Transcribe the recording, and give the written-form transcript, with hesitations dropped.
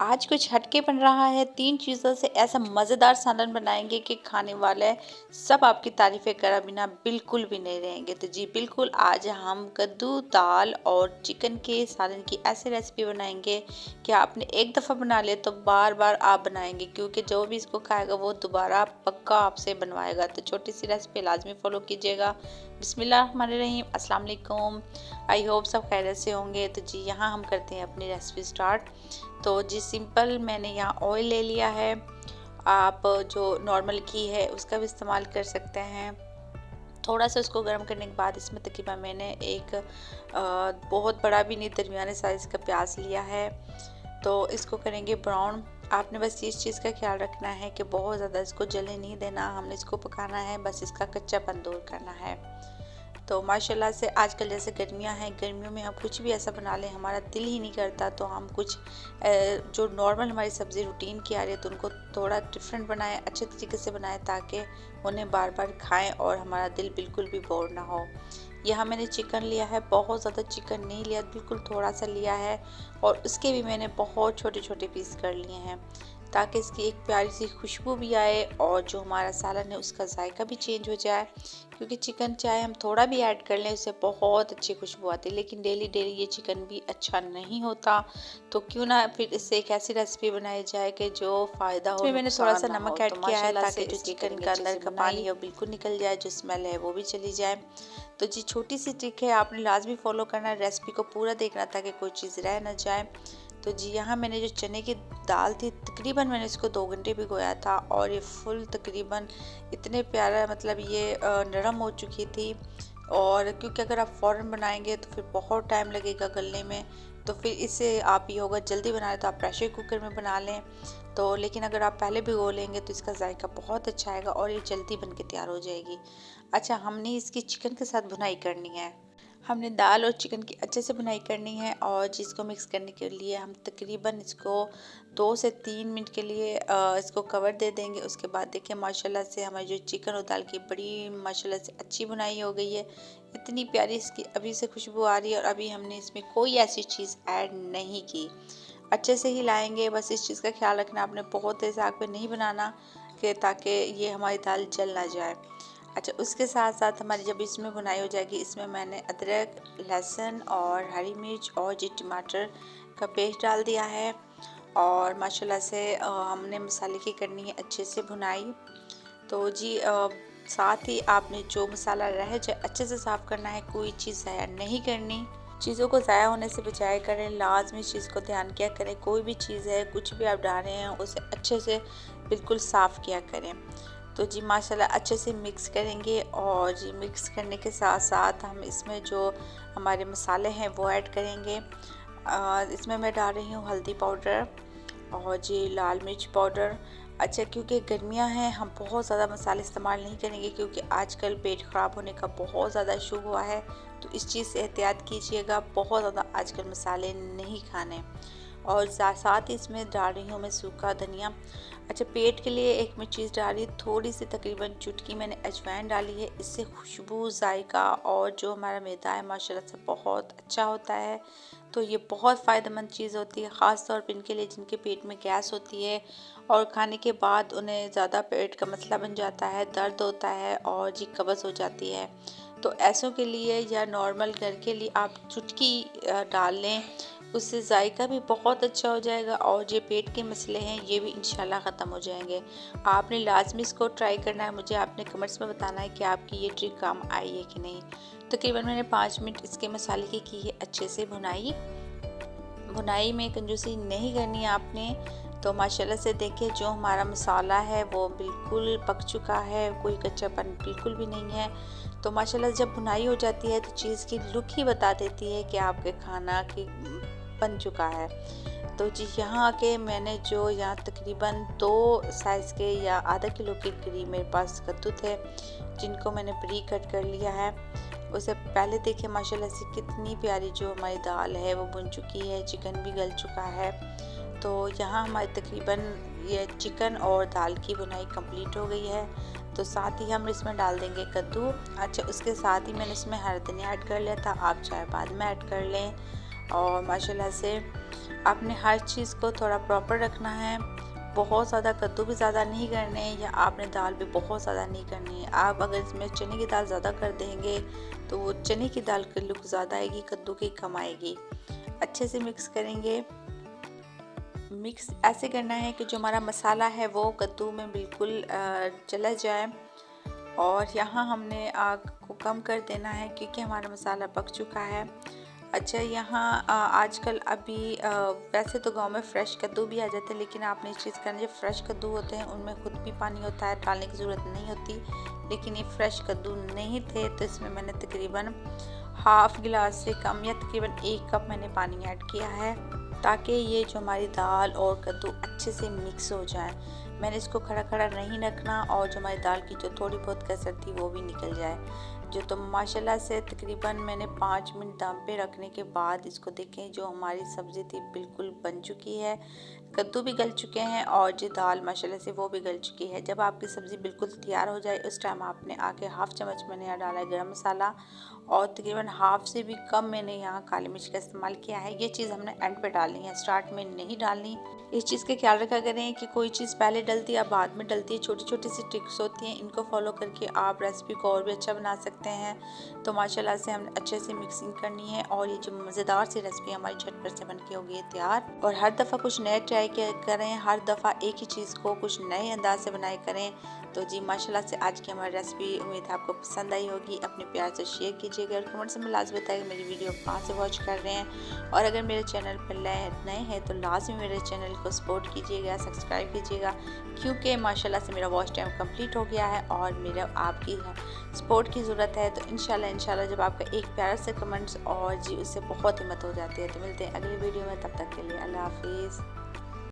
आज कुछ हटके बन रहा है। 3 चीज़ों से ऐसा मज़ेदार सालन बनाएंगे कि खाने वाले सब आपकी तारीफ़ें करे बिना बिल्कुल भी नहीं रहेंगे। तो जी बिल्कुल, आज हम कद्दू, दाल और चिकन के सालन की ऐसी रेसिपी बनाएंगे कि आपने एक दफ़ा बना लिया तो बार-बार आप बनाएंगे, क्योंकि जो भी इसको खाएगा वो दोबारा पक्का आपसे बनवाएगा। तो छोटी सी रेसिपी लाज़मी फ़ॉलो कीजिएगा। बिस्मिल्लाहिर्रहमानिर्रहीम, अस्सलाम वालेकुम। आई होप सब खैरियत से होंगे। तो जी यहाँ हम करते हैं अपनी रेसिपी स्टार्ट। तो जी सिंपल मैंने यहाँ ऑयल ले लिया है। आप जो नॉर्मल घी है उसका भी इस्तेमाल कर सकते हैं। थोड़ा सा उसको गर्म करने के बाद इसमें तकरीबन मैंने एक बहुत बड़ा भी नहीं, दरमियाने साइज़ का प्याज लिया है। तो इसको करेंगे ब्राउन। आपने बस इस चीज़ का ख्याल रखना है कि बहुत ज़्यादा इसको जलने नहीं देना, हमने इसको पकाना है, बस इसका कच्चापन दूर करना है। तो माशाल्लाह से आजकल जैसे गर्मियां हैं, गर्मियों में हम कुछ भी ऐसा बना लें हमारा दिल ही नहीं करता, तो हम कुछ जो नॉर्मल हमारी सब्ज़ी रूटीन की आ रही है तो उनको थोड़ा डिफरेंट बनाएं, अच्छे तरीके से बनाएं ताकि उन्हें बार बार खाएं और हमारा दिल बिल्कुल भी बोर ना हो। यहाँ मैंने चिकन लिया है, बहुत ज़्यादा चिकन नहीं लिया, बिल्कुल थोड़ा सा लिया है, और उसके भी मैंने बहुत छोटे छोटे पीस कर लिए हैं ताकि इसकी एक प्यारी सी खुशबू भी आए और जो हमारा सालन है उसका जायका भी चेंज हो जाए। क्योंकि चिकन चाहे हम थोड़ा भी ऐड कर लें उससे बहुत अच्छी खुशबू आती है, लेकिन डेली डेली ये चिकन भी अच्छा नहीं होता। तो क्यों ना फिर इससे एक ऐसी रेसिपी बनाई जाए कि जो फ़ायदा हो, मैंने थोड़ा सा नमक ऐड किया है ताकि जो चिकन का अंदर का पानी है वो बिल्कुल निकल जाए, जो स्मेल है वो भी चली जाए। तो जी छोटी सी ट्रिक है, आपने लाजमी फॉलो करना है, रेसिपी को पूरा देखना ताकि कोई चीज़ रह ना जाए। तो जी यहाँ मैंने जो चने की दाल थी, तकरीबन मैंने इसको 2 घंटे भिगोया था और ये फुल तकरीबन इतने प्यारा, मतलब ये नरम हो चुकी थी। और क्योंकि अगर आप फ़ौरन बनाएंगे तो फिर बहुत टाइम लगेगा गलने में, तो फिर इससे आप ये होगा जल्दी बनाए तो आप प्रेशर कुकर में बना लें। तो लेकिन अगर आप पहले भिगो लेंगे तो इसका जायका बहुत अच्छा आएगा और ये जल्दी बन के तैयार हो जाएगी। अच्छा, हमने इसकी चिकन के साथ भुनाई करनी है। हमने दाल और चिकन की अच्छे से भुनाई करनी है और जिसको मिक्स करने के लिए हम तकरीबन इसको 2 से 3 मिनट के लिए इसको कवर दे देंगे। उसके बाद देखिए माशाल्लाह से हमारी जो चिकन और दाल की बड़ी माशाल्लाह से अच्छी भुनाई हो गई है। इतनी प्यारी इसकी अभी से खुशबू आ रही है और अभी हमने इसमें कोई ऐसी चीज़ ऐड नहीं की। अच्छे से ही लाएंगे, बस इस चीज़ का ख्याल रखना आपने बहुत तेज़ आग पे नहीं बनाना कि ताकि ये हमारी दाल जल ना जाए। अच्छा, उसके साथ साथ हमारी जब इसमें बुनाई हो जाएगी, इसमें मैंने अदरक, लहसुन और हरी मिर्च और जी टमाटर का पेस्ट डाल दिया है। और माशाल्लाह से हमने मसाले की करनी है अच्छे से भुनाई। तो जी साथ ही आपने जो मसाला रह जाए अच्छे से साफ़ करना है, कोई चीज़ ज़ाया नहीं करनी। चीज़ों को ज़ाया होने से बचाया करें, लाजमी इस चीज़ को ध्यान किया करें। कोई भी चीज़ है, कुछ भी आप डाल रहे हैं उसे अच्छे से बिल्कुल साफ़ किया करें। तो जी माशाल्लाह अच्छे से मिक्स करेंगे और जी मिक्स करने के साथ साथ हम इसमें जो हमारे मसाले हैं वो ऐड करेंगे। इसमें मैं डाल रही हूँ हल्दी पाउडर और जी लाल मिर्च पाउडर। अच्छा, क्योंकि गर्मियां हैं हम बहुत ज़्यादा मसाले इस्तेमाल नहीं करेंगे क्योंकि आजकल पेट ख़राब होने का बहुत ज़्यादा इशू हुआ है, तो इस चीज़ से एहतियात कीजिएगा, बहुत ज़्यादा आजकल मसाले नहीं खाने। और साथ ही इसमें डाल रही हूँ मैं सूखा धनिया। अच्छा, पेट के लिए एक मैं चीज़ डाली, थोड़ी सी तकरीबन चुटकी मैंने अजवाइन डाली है, इससे खुशबू, जायका और जो हमारा मैदा है माशाल्लाह से बहुत अच्छा होता है। तो ये बहुत फ़ायदेमंद चीज़ होती है, ख़ास तौर पे इनके लिए जिनके पेट में गैस होती है और खाने के बाद उन्हें ज़्यादा पेट का मसला बन जाता है, दर्द होता है और जी कब्ज़ हो जाती है। तो ऐसों के लिए या नॉर्मल घर के लिए आप चुटकी डाल लें, उससे जायका भी बहुत अच्छा हो जाएगा और जो पेट के मसले हैं ये भी इंशाल्लाह ख़त्म हो जाएंगे। आपने लाजमी इसको ट्राई करना है, मुझे आपने कमेंट्स में बताना है कि आपकी ये ट्रिक काम आई है कि नहीं। तकरीबन मैंने 5 मिनट इसके मसाले की है अच्छे से भुनाई। भुनाई में कंजूसी नहीं करनी है आपने। तो माशाल्लाह से देखिए जो हमारा मसाला है वो बिल्कुल पक चुका है, कोई कच्चापन बिल्कुल भी नहीं है। तो माशाल्लाह जब भुनाई हो जाती है तो चीज़ की लुक ही बता देती है कि आपके खाना की बन चुका है। तो जी यहाँ आके मैंने जो यहाँ तकरीबन 2 साइज़ के या आधा किलो के करीब मेरे पास कद्दू थे, जिनको मैंने बारीक कट कर लिया है। उससे पहले देखिए माशाल्लाह से कितनी प्यारी जो हमारी दाल है वो बन चुकी है, चिकन भी गल चुका है। तो यहाँ हमारी तकरीबन ये चिकन और दाल की बुनाई कंप्लीट हो गई है। तो साथ ही हम इसमें डाल देंगे कद्दू। अच्छा, उसके साथ ही मैंने इसमें हरा धनिया ऐड कर लिया था, आप चाहे बाद में ऐड कर लें। और माशाल्लाह से आपने हर चीज़ को थोड़ा प्रॉपर रखना है। बहुत ज़्यादा कद्दू भी ज़्यादा नहीं करने हैं या आपने दाल भी बहुत ज़्यादा नहीं करनी है। आप अगर इसमें चने की दाल ज़्यादा कर देंगे तो वो चने की दाल की लुक ज़्यादा आएगी, कद्दू की कम आएगी। अच्छे से मिक्स करेंगे। मिक्स ऐसे करना है कि जो हमारा मसाला है वो कद्दू में बिल्कुल चला जाए। और यहाँ हमने आग को कम कर देना है क्योंकि हमारा मसाला पक चुका है। अच्छा, यहाँ आजकल अभी वैसे तो गांव में फ़्रेश कद्दू भी आ जाते हैं, लेकिन आपने एक चीज़ करना, जो फ़्रेश कद्दू होते हैं उनमें खुद भी पानी होता है, डालने की ज़रूरत नहीं होती। लेकिन ये फ़्रेश कद्दू नहीं थे तो इसमें मैंने तकरीबन हाफ़ गिलास से कम या तकरीबन 1 कप मैंने पानी ऐड किया है, ताकि ये जो हमारी दाल और कद्दू अच्छे से मिक्स हो जाए। मैंने इसको खड़ा खड़ा नहीं रखना और जो हमारी दाल की जो थोड़ी बहुत कसर थी वो भी निकल जाए। जो तो माशाल्लाह से तकरीबन मैंने 5 मिनट दम पे रखने के बाद इसको देखें, जो हमारी सब्ज़ी थी बिल्कुल बन चुकी है। कद्दू भी गल चुके हैं और जो दाल माशाल्लाह से वो भी गल चुकी है। जब आपकी सब्ज़ी बिल्कुल तैयार हो जाए उस टाइम आपने आके हाफ़ चम्मच मैंने यहाँ डाला है गरम मसाला और तकरीबन हाफ़ से भी कम मैंने यहाँ काली मिर्च का इस्तेमाल किया है। ये चीज़ हमने एंड पे डालनी है, स्टार्ट में नहीं डालनी। इस चीज़ का ख्याल रखा करें कि कोई चीज़ पहले डलती है या बाद में डलती है। छोटी छोटी सी ट्रिक्स होती हैं, इनको फॉलो करके आप रेसिपी को और भी अच्छा बना सकते हैं। तो माशाल्लाह से हमने अच्छे से मिक्सिंग करनी है और ये जो मज़ेदार सी रेसिपी हमारी झटपट से बन के हो गई है तैयार। और हर दफ़ा कुछ नए ट्राई करें, हर दफ़ा एक ही चीज़ को कुछ नए अंदाज से बनाए करें। तो जी माशाल्लाह से आज की हमारी रेसिपी उम्मीद है आपको पसंद आई होगी। अपने प्यार से शेयर कीजिएगा और कमेंट्स में लाजमी बताइएगा मेरी वीडियो कहाँ से वॉच कर रहे हैं। और अगर मेरे चैनल पर नए हैं तो लाजमी मेरे चैनल को सपोर्ट कीजिएगा, सब्सक्राइब कीजिएगा, क्योंकि माशाल्लाह से मेरा वॉच टाइम कंप्लीट हो गया है और मेरा आपकी सपोर्ट की ज़रूरत है। तो इंशाल्लाह जब आपका एक प्यारा से कमेंट्स और जी उससे बहुत हिम्मत हो जाती है। तो मिलते हैं अगली वीडियो में, तब तक के लिए अल्लाह हाफिज़।